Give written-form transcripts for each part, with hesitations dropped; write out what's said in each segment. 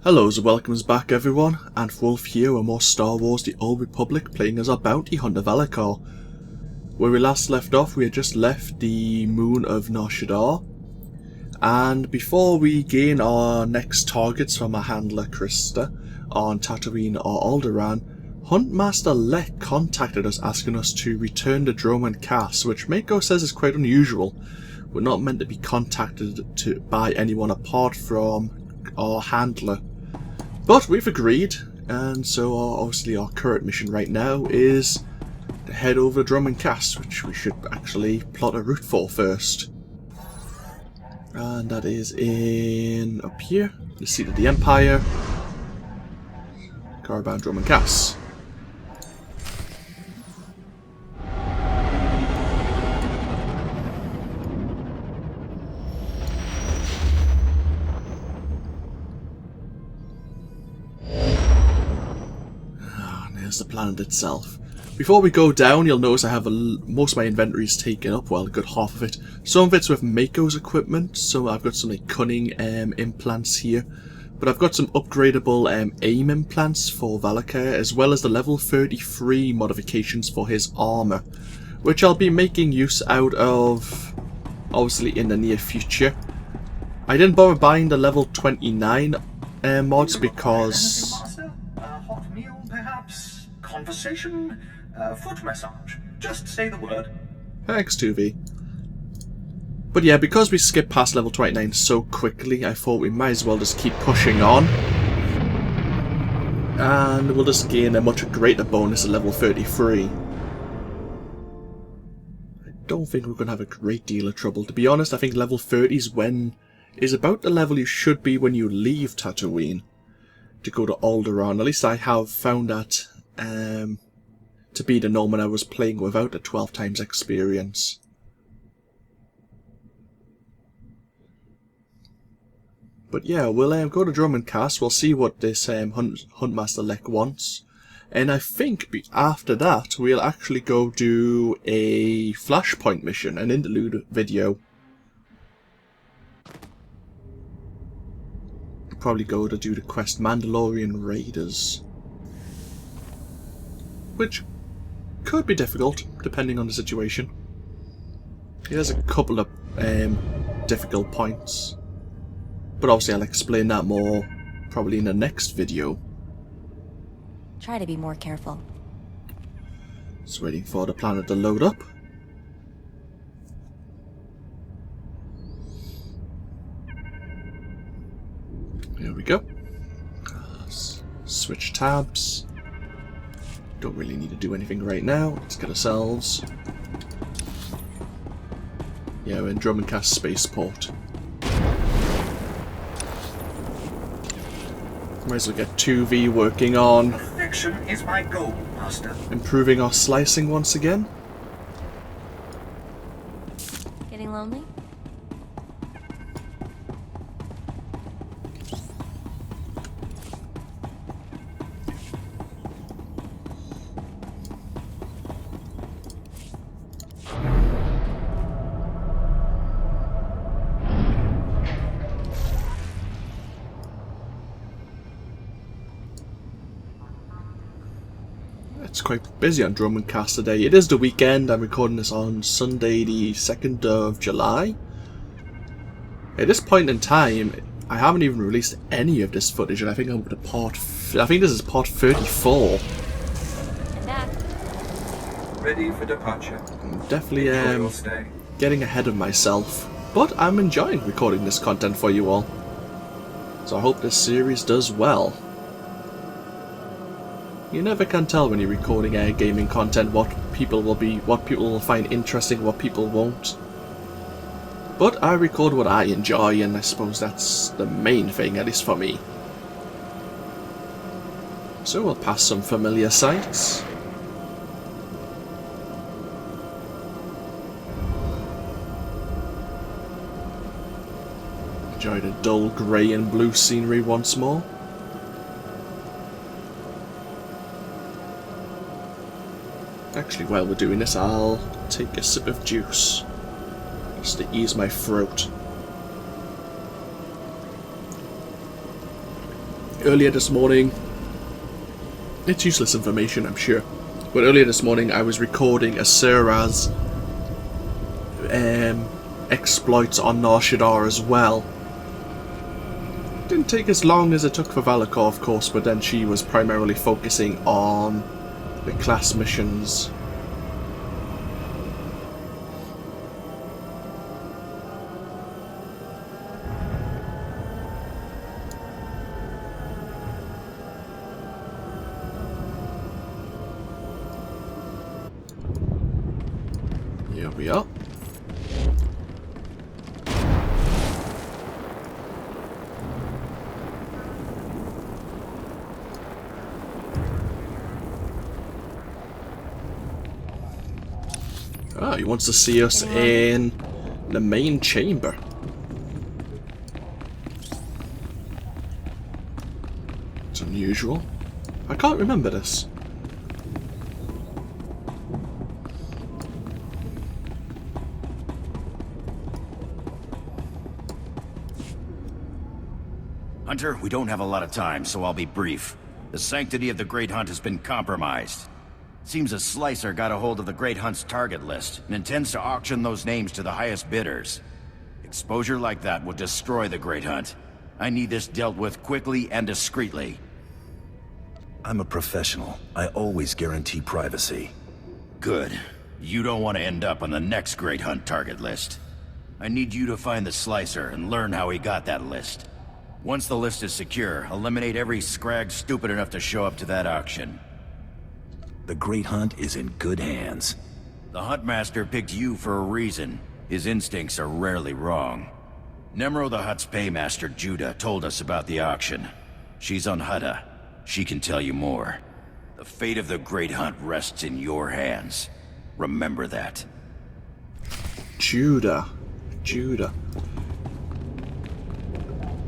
Hello and welcomes back everyone, AnthWolf here with more Star Wars The Old Republic, playing as our bounty hunter Valicar. Where we last left off, we had just left the moon of SWTOR, and before we gain our next targets from our handler Krista on Tatooine or Alderaan, Huntmaster Lek contacted us asking us to return to Dromund Kaas, which Mako says is quite unusual. We're not meant to be contacted by anyone apart from our handler. But we've agreed, and so obviously our current mission right now is to head over to Dromund Kaas, which we should actually plot a route for first. And that is in up here, the seat of the Empire, Caravan Dromund Kaas. The planet itself. Before we go down, you'll notice I have most of my inventory is taken up, well, a good half of it. Some of it's with Mako's equipment, so I've got some like cunning implants here, but I've got some upgradable aim implants for Valicar, as well as the level 33 modifications for his armor, which I'll be making use out of obviously in the near future. I didn't bother buying the level 29 mods because conversation, foot massage. Just say the word. Thanks, 2V. But yeah, because we skipped past level 29 so quickly, I thought we might as well just keep pushing on. And we'll just gain a much greater bonus at level 33. I don't think we're going to have a great deal of trouble. To be honest, I think level 30 is about the level you should be when you leave Tatooine to go to Alderaan. At least I have found that to be the norm when I was playing without the 12 times experience. But yeah, we'll go to Dromund Kaas, we'll see what this Huntmaster Lek wants, and I think after that we'll actually go do a flashpoint mission, an interlude video. Probably go to do the quest Mandalorian Raiders, which could be difficult depending on the situation. There's a couple of difficult points, but obviously I'll explain that more probably in the next video. Try to be more careful. Just waiting for the planet to load up. Here we go. Switch tabs. Don't really need to do anything right now. Let's get ourselves... yeah, we're in Dromund Kaas spaceport. Might as well get 2V working on... Perfection is my goal, Master. Improving our slicing once again. Getting lonely? It's quite busy on Dromund Kaas today. It is the weekend. I'm recording this on Sunday the 2nd of July. At this point in time, I haven't even released any of this footage, and I think I'm up to I think this is part 34. Ready for departure. I'm definitely getting ahead of myself, but I'm enjoying recording this content for you all. So I hope this series does well. You never can tell when you're recording gaming content what people will find interesting, what people won't. But I record what I enjoy, and I suppose that's the main thing, at least for me. So we'll pass some familiar sights. Enjoy the dull grey and blue scenery once more. Actually, while we're doing this, I'll take a sip of juice, just to ease my throat. earlier this morning, it's useless information, I'm sure, but earlier this morning I was recording Asura's exploits on Nar Shaddaa as well. Didn't take as long as it took for Valicar, of course, but then she was primarily focusing on the class missions. Here we are. Ah, he wants to see us in the main chamber. It's unusual. I can't remember this. Hunter, we don't have a lot of time, so I'll be brief. The sanctity of the Great Hunt has been compromised. Seems a slicer got a hold of the Great Hunt's target list and intends to auction those names to the highest bidders. Exposure like that would destroy the Great Hunt. I need this dealt with quickly and discreetly. I'm a professional. I always guarantee privacy. Good. You don't want to end up on the next Great Hunt target list. I need you to find the slicer and learn how he got that list. Once the list is secure, eliminate every scrag stupid enough to show up to that auction. The Great Hunt is in good hands. The Huntmaster picked you for a reason. His instincts are rarely wrong. Nemro the Hutt's paymaster, Judah, told us about the auction. She's on Hutta. She can tell you more. The fate of the Great Hunt rests in your hands. Remember that. Judah.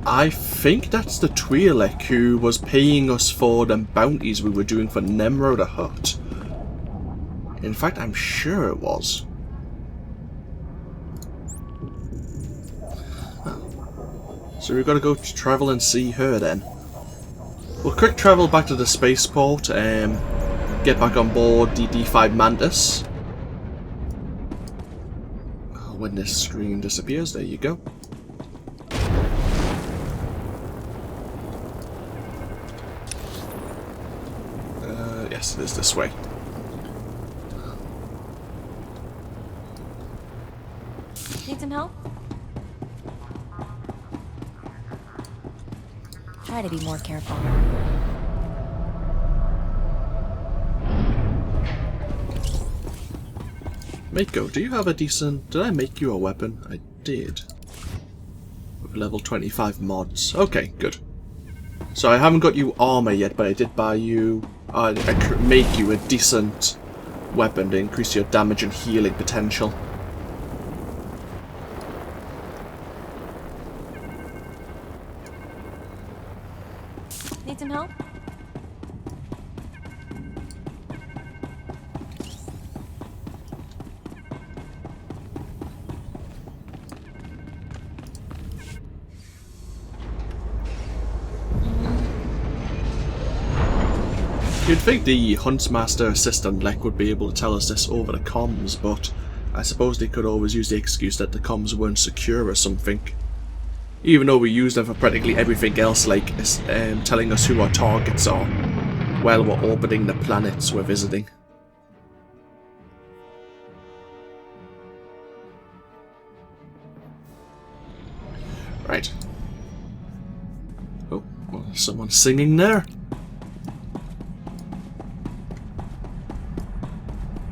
I think that's the Twi'lek who was paying us for them bounties we were doing for Nemro the Hutt. In fact, I'm sure it was. So we've got to go to travel and see her then. We'll quick travel back to the spaceport and get back on board the D5 Mantis. When this screen disappears, there you go. Yes, it is this way. Need some help? Try to be more careful. Mako, do you have a decent... Did I make you a weapon? I did. With level 25 mods. Okay, good. So I haven't got you armor yet, but I did buy you... I could make you a decent weapon to increase your damage and healing potential. Need some help? You'd think the Huntsmaster Assistant Lek would be able to tell us this over the comms, but I suppose they could always use the excuse that the comms weren't secure or something. Even though we use them for practically everything else, like telling us who our targets are while we're orbiting the planets we're visiting. Right. Oh, well, someone's singing there.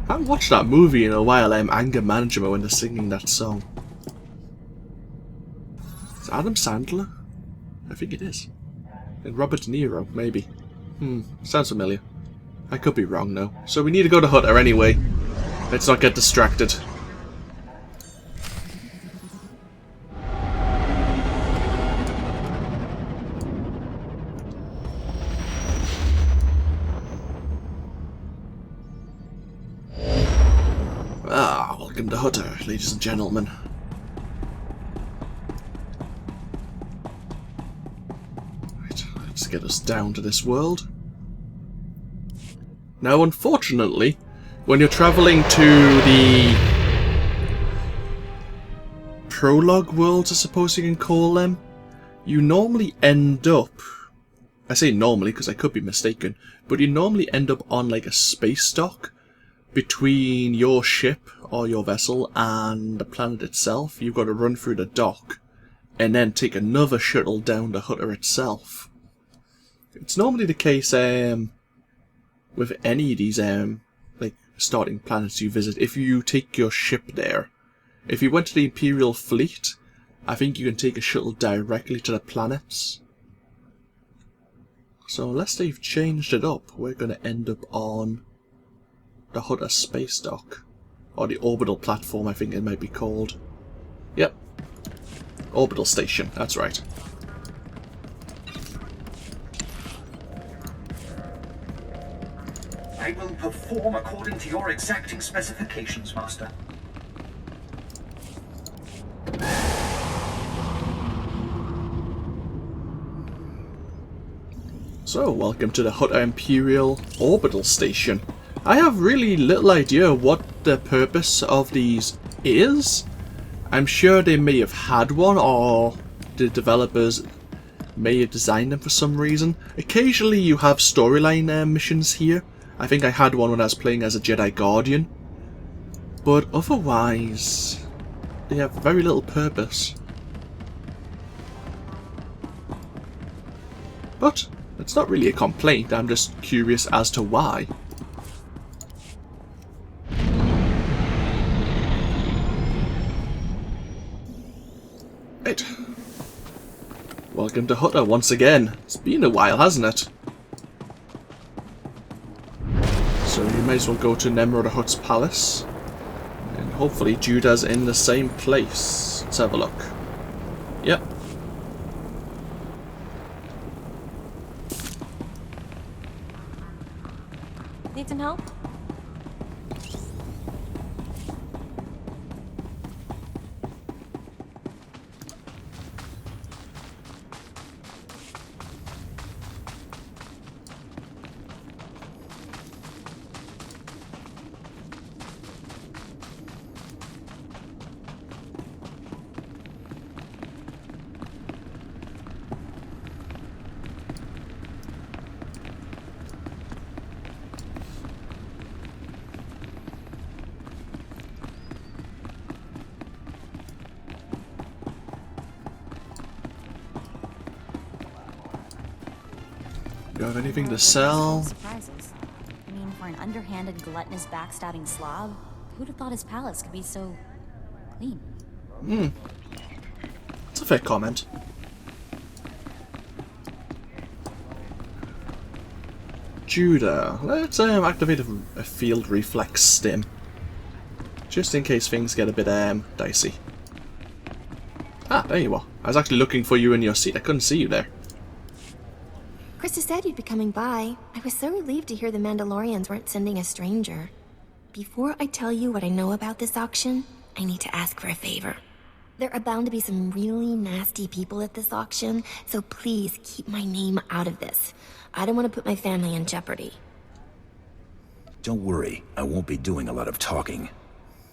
I haven't watched that movie in a while, Anger Management, when they're singing that song. Is it Adam Sandler? I think it is. And Robert De Niro, maybe. Sounds familiar. I could be wrong though. So we need to go to Hutta anyway. Let's not get distracted. Welcome to Hutta, ladies and gentlemen. Right, Let's get us down to this world. Now, unfortunately, when you're traveling to the prologue worlds, I suppose you can call them, you normally end up, I say normally because I could be mistaken, but you normally end up on like a space dock between your ship or your vessel and the planet itself. You've got to run through the dock and then take another shuttle down to Hutta itself. It's normally the case with any of these like starting planets you visit. If you take your ship there, if you went to the Imperial fleet, I think you can take a shuttle directly to the planets. So unless they've changed it up, we're going to end up on the Hutta space dock, or the orbital platform, I think it might be called. Yep, orbital station, that's right. I will perform according to your exacting specifications, Master. So, welcome to the Hutta Imperial Orbital Station. I have really little idea what the purpose of these is. I'm sure they may have had one, or the developers may have designed them for some reason. Occasionally you have storyline missions here. I think I had one when I was playing as a Jedi Guardian. But otherwise, they have very little purpose. But it's not really a complaint, I'm just curious as to why. Right. Welcome to Hutta once again. It's been a while, hasn't it? So you may as well go to Nemro the Hutt's palace. And hopefully Judah's in the same place. Let's have a look. Yep. Need some help? Do you have anything to sell? Surprises. I mean, for an underhanded, gluttonous, backstabbing slob, who'd have thought his palace could be so clean? It's a fair comment. Judah, let's activate a field reflex stim. Just in case things get a bit dicey. Ah, there you are. I was actually looking for you in your seat. I couldn't see you there. Krista said you'd be coming by. I was so relieved to hear the Mandalorians weren't sending a stranger. Before I tell you what I know about this auction, I need to ask for a favor. There are bound to be some really nasty people at this auction, so please keep my name out of this. I don't want to put my family in jeopardy. Don't worry, I won't be doing a lot of talking.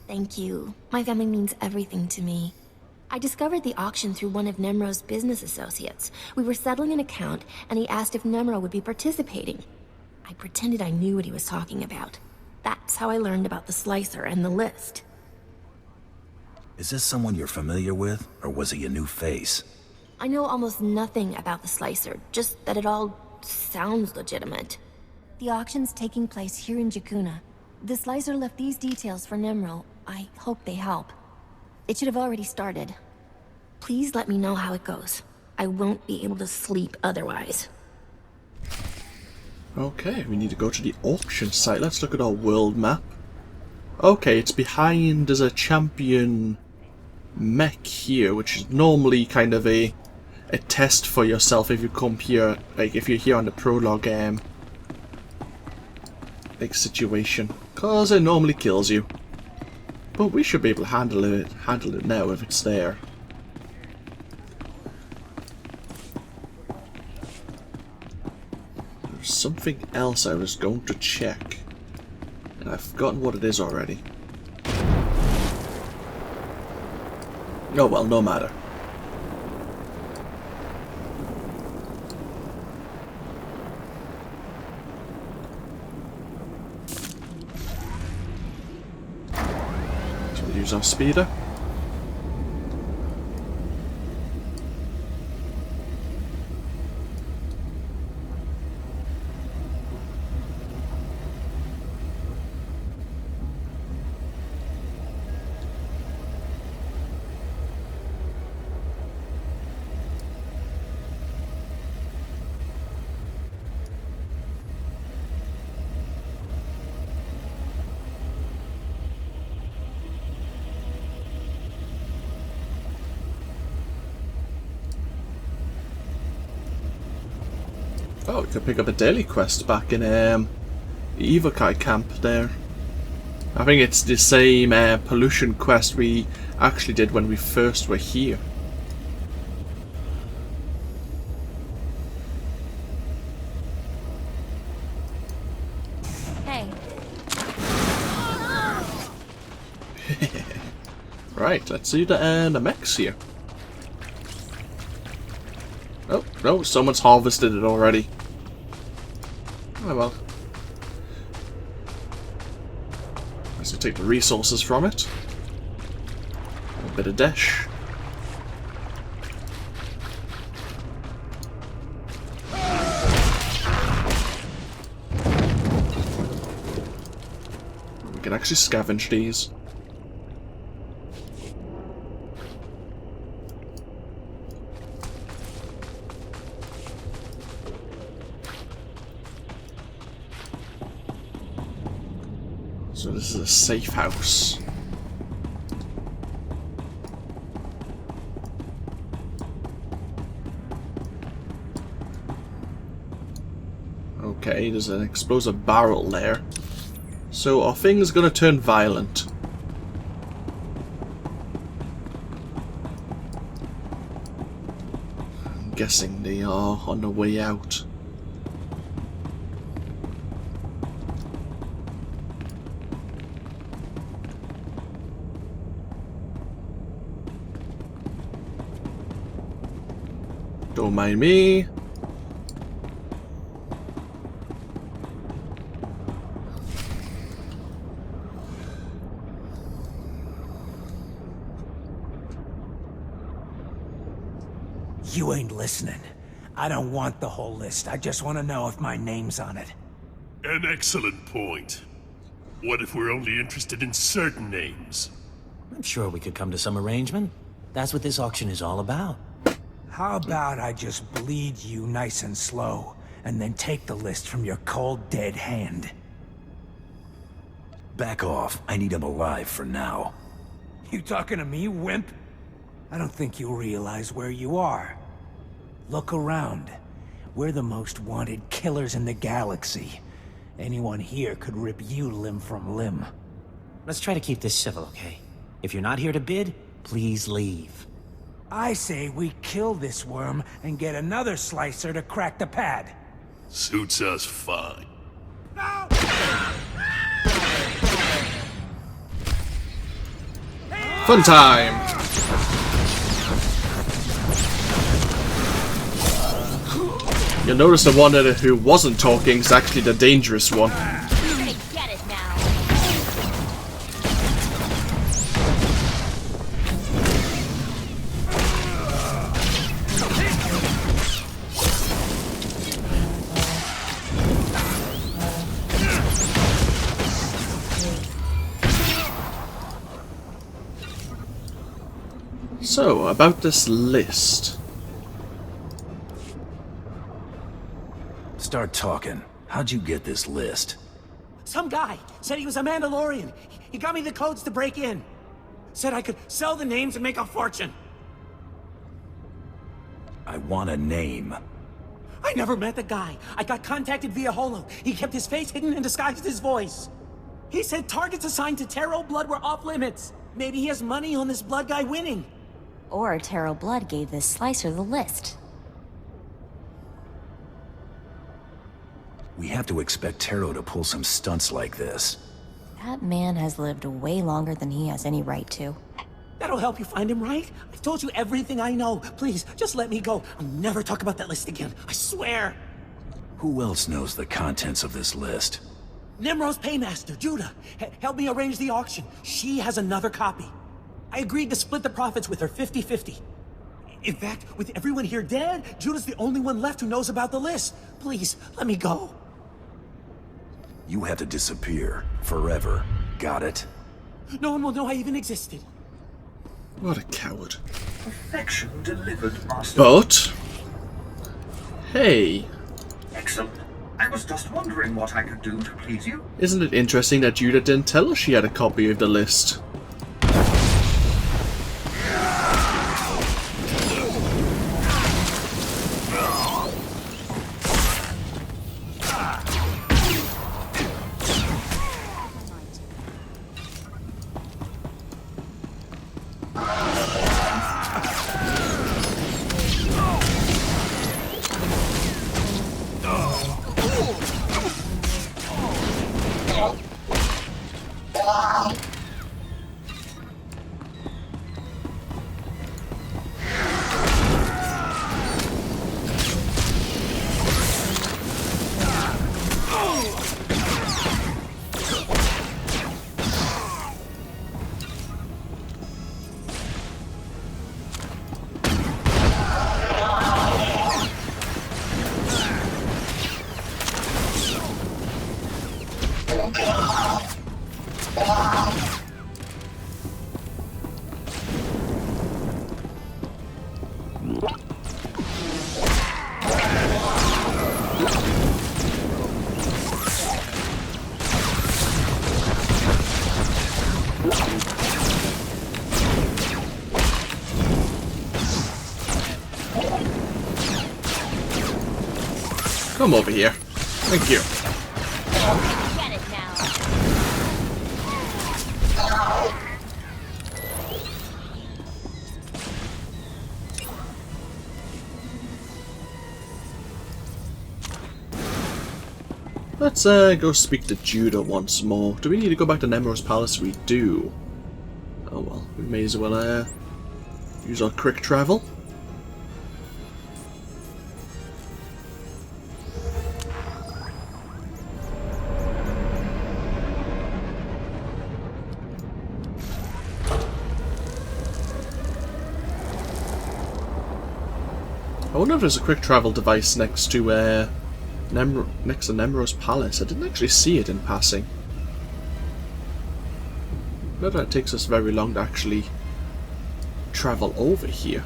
Thank you. My family means everything to me. I discovered the auction through one of Nemro's business associates. We were settling an account, and he asked if Nemro would be participating. I pretended I knew what he was talking about. That's how I learned about the slicer and the list. Is this someone you're familiar with, or was he a new face? I know almost nothing about the slicer, just that it all sounds legitimate. The auction's taking place here in Jakuna. The slicer left these details for Nemro. I hope they help. It should have already started. Please let me know how it goes. I won't be able to sleep otherwise. Okay, we need to go to the auction site. Let's look at our world map. Okay, it's behind, there's a champion mech here, which is normally kind of a test for yourself if you come here, like if you're here on the prologue like situation, cause it normally kills you. But we should be able to handle it now if it's there. There's something else I was going to check, and I've forgotten what it is already. Oh well, no matter. Should we use our speeder? Oh, we could pick up a daily quest back in the Valicar camp there. I think it's the same pollution quest we actually did when we first were here. Hey. Right, let's see the mechs here. Oh, no, someone's harvested it already. Oh well. Let's take the resources from it. A bit of dash. We can actually scavenge these. So this is a safe house. Okay, there's an explosive barrel there. So our thing's gonna turn violent. I'm guessing they are on the way out. Don't mind me. You ain't listening. I don't want the whole list. I just want to know if my name's on it. An excellent point. What if we're only interested in certain names? I'm sure we could come to some arrangement. That's what this auction is all about. How about I just bleed you nice and slow, and then take the list from your cold, dead hand? Back off. I need him alive for now. You talking to me, wimp? I don't think you realize where you are. Look around. We're the most wanted killers in the galaxy. Anyone here could rip you limb from limb. Let's try to keep this civil, okay? If you're not here to bid, please leave. I say we kill this worm and get another slicer to crack the pad. Suits us fine. No! Fun time! You'll notice the one who wasn't talking is actually the dangerous one. You're gonna get it now. So, about this list. Start talking. How'd you get this list? Some guy said he was a Mandalorian. He got me the codes to break in. Said I could sell the names and make a fortune. I want a name. I never met the guy. I got contacted via Holo. He kept his face hidden and disguised his voice. He said targets assigned to Taro Blood were off limits. Maybe he has money on this Blood guy winning. Or Taro Blood gave this slicer the list. We have to expect Taro to pull some stunts like this. That man has lived way longer than he has any right to. That'll help you find him, right? I've told you everything I know. Please, just let me go. I'll never talk about that list again. I swear. Who else knows the contents of this list? Nimro's paymaster, Judah. Help me arrange the auction. She has another copy. I agreed to split the profits with her 50-50. In fact, with everyone here dead, Judah's the only one left who knows about the list. Please, let me go. You have to disappear. Forever. Got it? No one will know I even existed. What a coward. Perfection delivered, Master. But... hey... Excellent. I was just wondering what I could do to please you. isn't it interesting that Judah didn't tell us she had a copy of the list? Come over here. Thank you. Get it now. Let's go speak to Judah once more. Do we need to go back to Nemro's palace? We do. Oh well, we may as well use our quick travel. I wonder if there's a quick travel device next to Nemro's palace. I didn't actually see it in passing. Not that it takes us very long to actually travel over here.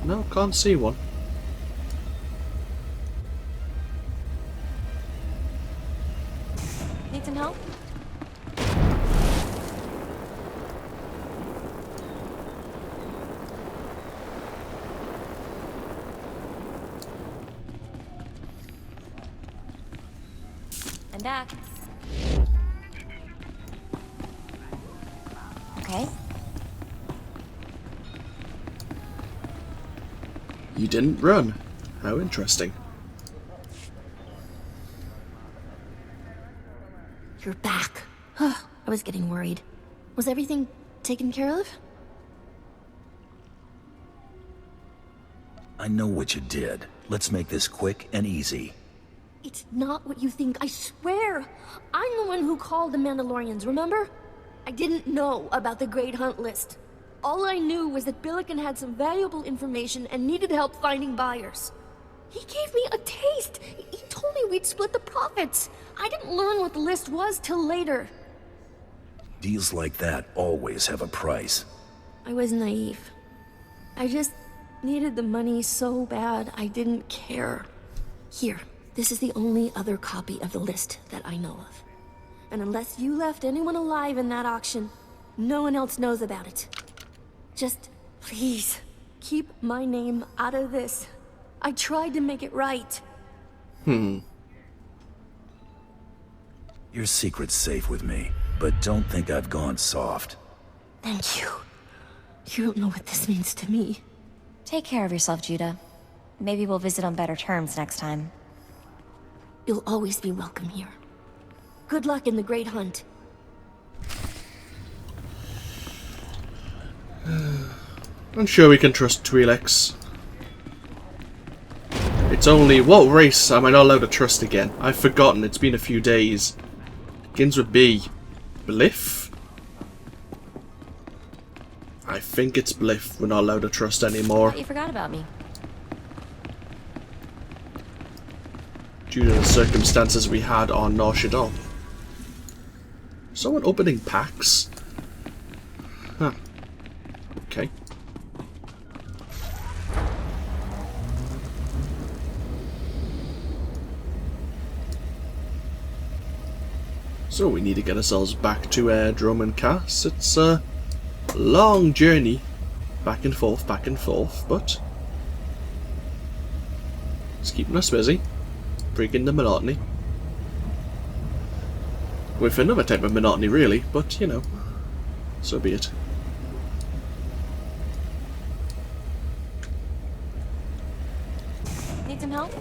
No, can't see one. Need some help? I'm back. Okay. You didn't run. How interesting. You're back. I was getting worried. Was everything taken care of? I know what you did. Let's make this quick and easy. It's not what you think, I swear. I'm the one who called the Mandalorians, remember? I didn't know about the Great Hunt list. All I knew was that Billiken had some valuable information and needed help finding buyers. He gave me a taste. He told me we'd split the profits. I didn't learn what the list was till later. Deals like that always have a price. I was naive. I just needed the money so bad I didn't care. Here, this is the only other copy of the list that I know of. And unless you left anyone alive in that auction, no one else knows about it. Just, please, keep my name out of this. I tried to make it right. Your secret's safe with me, but don't think I've gone soft. Thank you. You don't know what this means to me. Take care of yourself, Judah. Maybe we'll visit on better terms next time. You'll always be welcome here. Good luck in the Great Hunt. I'm sure we can trust Twi'leks. It's only... what race am I not allowed to trust again? I've forgotten, it's been a few days. Begins with B. Bliff? I think it's Bliff we're not allowed to trust anymore. You forgot about me. Due to the circumstances we had on Nar Shaddaa. Someone opening packs? Huh. Okay. So we need to get ourselves back to Airdrome and Cass. It's a long journey. Back and forth, but it's keeping us busy. Breaking the monotony. With another type of monotony really, but you know, so be it. Need some help?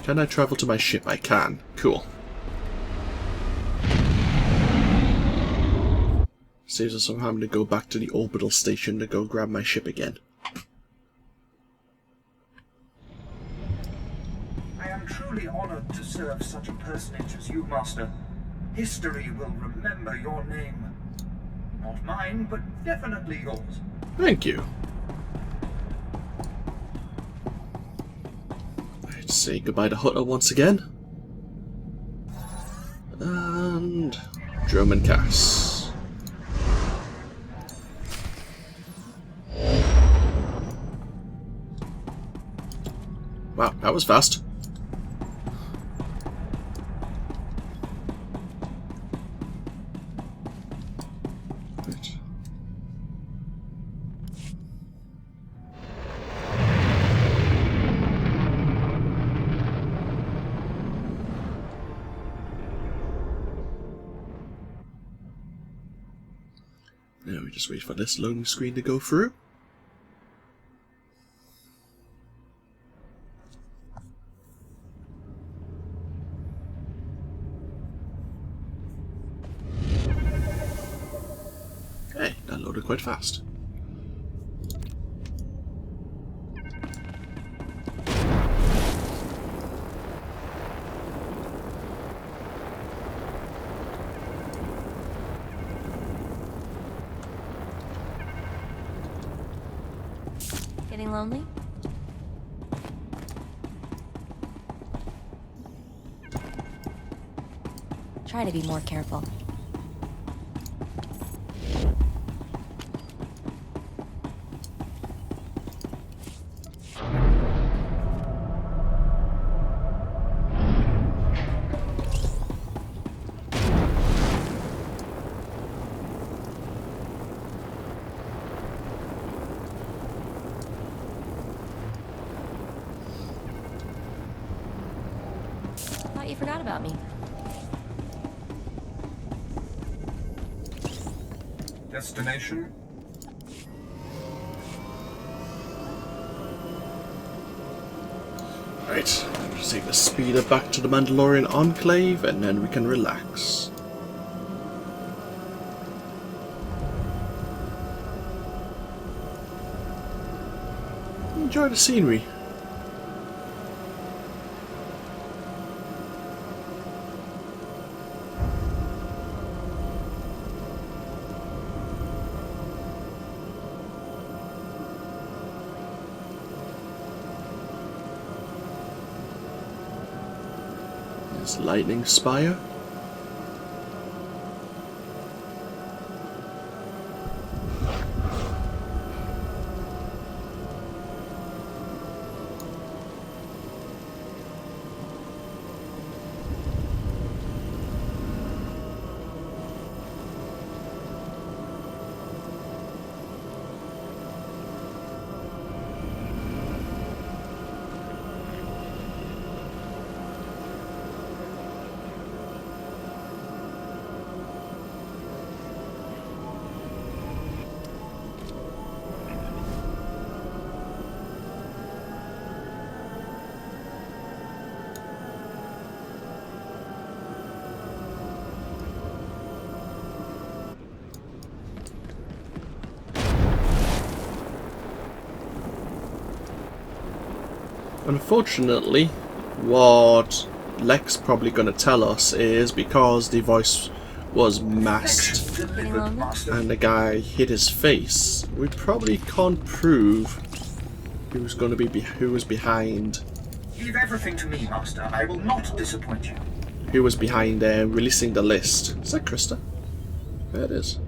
Can I travel to my ship? I can. Cool. Saves us from having to go back to the orbital station to go grab my ship again. I am truly honored to serve such a personage as you, Master. History will remember your name. Not mine, but definitely yours. Thank you. Let's say goodbye to Hutta once again. And... Drome and Cass. Wow, that was fast. Right. Now we just wait for this loading screen to go through. Hey, that loaded quite fast. Getting lonely? Try to be more careful. Thought you forgot about me. Destination? Right, just take the speeder back to the Mandalorian Enclave and then we can relax. Enjoy the scenery. Lightning Spire. Unfortunately, what Lex probably going to tell us is because the voice was masked Delivered, Master. and the guy hid his face, we probably can't prove who's going to be who was behind. Leave everything to me, Master. I will not disappoint you. Who was behind releasing the list? Is that Krista? There it is.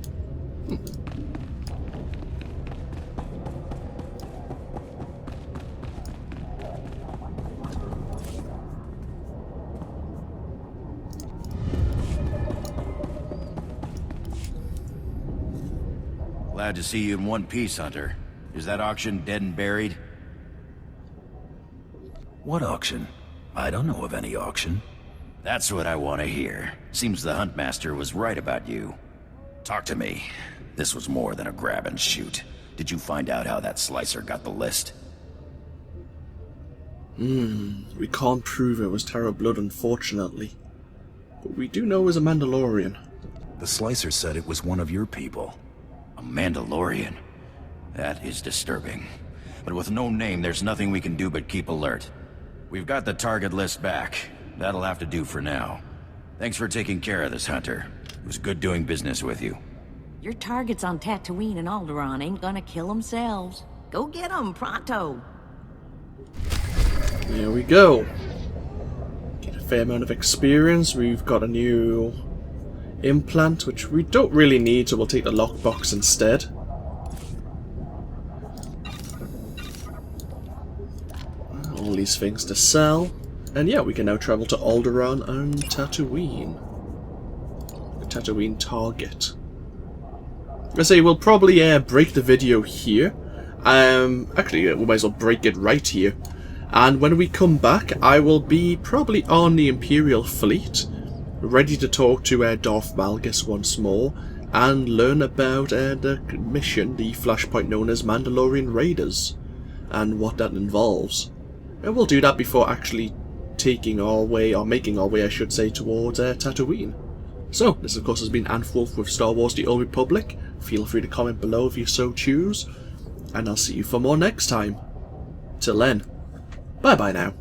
Glad to see you in one piece, Hunter. Is that auction dead and buried? What auction? I don't know of any auction. That's what I want to hear. Seems the Huntmaster was right about you. Talk to me. This was more than a grab and shoot. Did you find out how that slicer got the list? We can't prove it was Terra Blood, unfortunately. But we do know it was a Mandalorian. The slicer said it was one of your people. A Mandalorian? That is disturbing. But with no name, there's nothing we can do but keep alert. We've got the target list back. That'll have to do for now. Thanks for taking care of this, Hunter. It was good doing business with you. Your targets on Tatooine and Alderaan ain't gonna kill themselves. Go get them, pronto! There we go. Get a fair amount of experience. We've got a new implant, which we don't really need, so we'll take the lockbox instead. All these things to sell. And yeah, we can now travel to Alderaan and Tatooine. The Tatooine target. I say we'll probably break the video here. Actually, we might as well break it right here. And when we come back, I will be probably on the Imperial fleet, ready to talk to Darth Malgus once more, and learn about the mission, the flashpoint known as Mandalorian Raiders, and what that involves. And we'll do that before actually taking our way, or making our way I should say, towards Tatooine. So, this of course has been AnthWolf with Star Wars The Old Republic. Feel free to comment below if you so choose, and I'll see you for more next time. Till then, bye bye now.